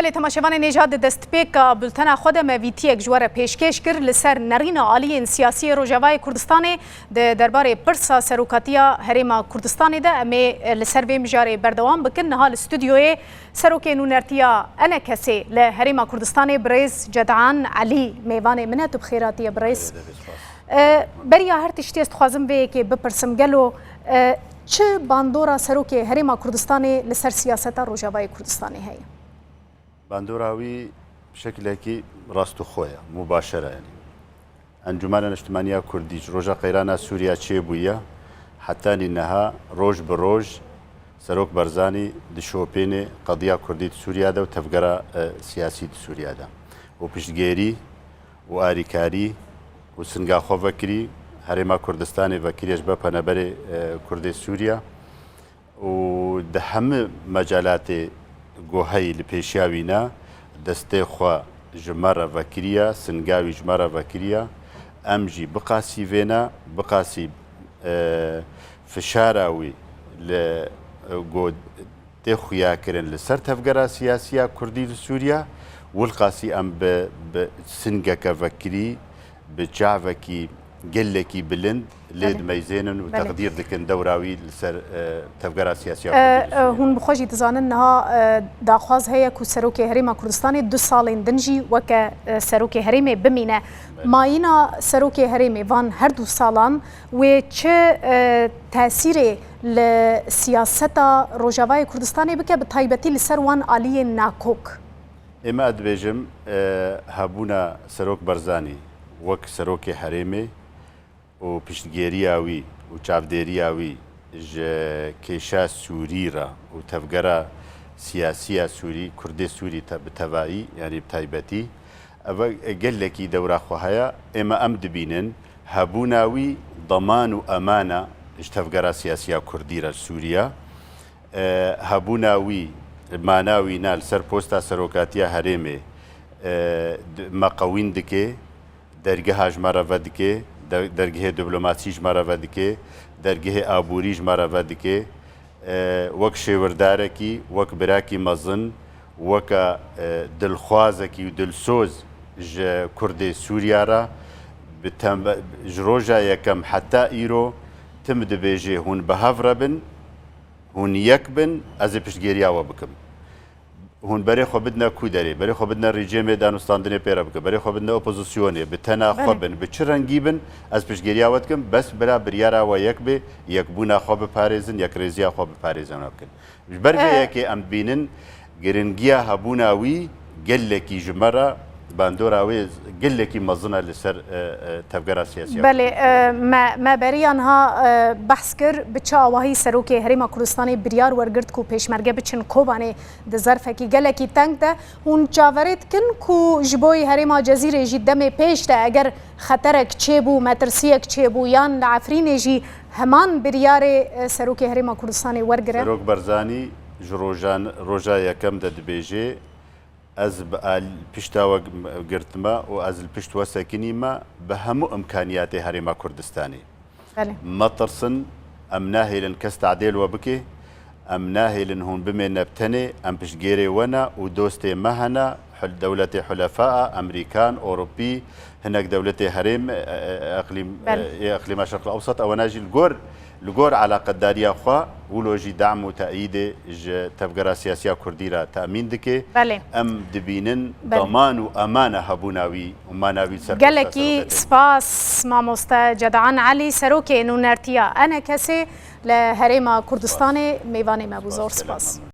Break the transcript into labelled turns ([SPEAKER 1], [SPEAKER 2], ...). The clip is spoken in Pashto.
[SPEAKER 1] بله تماشاوان نژاد دستپیک بولتنا خود مویتی جوار پیشکش کر لسر نرین عالی سیاسی روجاوای کردستان ده درباره پرسا سروکاتیا هریما کردستان ده امی لسر وی مجاری بردوام بکن نها الاستودیوی سروک نونرتیا انا کسی لهریما کردستان برئیس جدعان علی میوان منت بخیراتی برئیس بریا هر تشتی است خوازم به که بپرسم گلو چه باندورا سروک هریما کردستان لسر سیاست روجاوای کردستان هی
[SPEAKER 2] باندوراوي بشكل راستو خويا مباشرة يعني أنجمان الاجتماعية كرديج روجا قيرانا سوريا تشيبويا حتى إنها روج بروج سروك برزاني دشوبيني قضية كردية سوريا دا وتفقرة سياسية سوريا دا وبشجيري وآريكاري وسنغا خو فكري هرما كردستاني فكري أجبا بنابري كردي سوريا ودهم مجالات گوهی لپیشیاوینا دسته خوا جمره وکریا سنگاوی جمره وکریا امجی بقاسی وینا بقاسی فشاراوی لگود تخویا کرن لسر تفگرا سیاسیا کردی سوریا والقاسی ام بسنگک وکری بجعوکی گلکی بلند لید میزنن و تقدیر دکن دوراوی لسر تفگرا سیاسیا
[SPEAKER 1] هون بخوجی تزانن نها داخواز هيا كو سروكي هريما كردستان 2 سالين دنجي وك سروكي هريمي بمينه ماينا سروكي هريمي فان هر 2 سالان و چه تاثير لسياستا روجاواي كردستان بك بتايبتي لسر وان آلي ناكوك
[SPEAKER 2] اما ادبيجم هابونا سروك برزاني وك سروكي هريمي و پشتگیریاوی و چاودێریاوی کێشا سووری را و تەفگەرە سیاسیە سووری کوردی سووری بتەواایی یعنی بتایبەتی ئەوە گەلێکی دەوراخوا هەیە ئێمە ئەم دبینن هەبووناوی دەمان و ئەمانە تەفگەرە سیاسیە کوردیرە سووریا هەبووناوی ماناوی نال سەر پۆستا سەرۆکاتیە هەرێمێ مەقەوین دکێ دەرگە هاژمارەڤە دکێ درگه دیپلماسی جماره ودیکه درگه آبوری جماره ودیکه وک شورداره کی وک براکی مزن وک دلخوازه کی دلسوز ج کرد سوریا را جروجا یکم حتی ایرو تم دبیجه هون بهافربن هون یکبن از پشتگیری آوا بکم هون برای خو بدنا کودری برای خو بدنا رژیم دانستاندنی پیرا بکن برای خو بدنا اپوزیسیونی به تنا خوبن به چرنگی بن از پیشگیری آوت کن بس برای بریارا و یک به یک بونا خوب پاریزن یک رزیا خوب پاریزن بکن برای که ام بینن گرنگیا هبوناوی گلکی جمره باندوراوی گلکی مزنا لسر تفکر سیاسی
[SPEAKER 1] بله ما بریان ها بحث کر بچه آواهی سروک هریما کردستانی بریار ورگرد کو پیشمرگه بچن کوبانه د ظرفه کی گلکی تنگ ده هون چاورید کن کو جبوی هریما جزیره جی دم پیش ده اگر خطرک چه بو مترسیک چه بو یان لعفرین جی همان بریار سروک هریما کردستانی ورگره
[SPEAKER 2] سروک برزانی روجا یکم ده دبیجه از پشتاوە گرتمە و از پشتوە سەکنیمە بە هەموو ئەمکانیاتی هەرێما کوردستانی مەترسن ئەم ناهێلن کەس تعدێلوە بکێ ئەم ناهێلن هون بمێنە بتەنێ ئەم پشتگێرێ وەنە و دۆستێ مەهەنە دولة حلفاء أمريكان أوروبي هناك دولة هرم إقليم الشرق الأوسط أو ناجي الجور على قداريا خوا ولوجي دعم وتأييد تفجر سياسية كرديرة تأمين دكي أم دبينن ضمان وأمانة هبوناوي وماناوي سر
[SPEAKER 1] قالكي سباس ماموستا جدعان علي سروكي نونرتيا أنا كسي لهريما كردستاني ميواني مبوزور سباس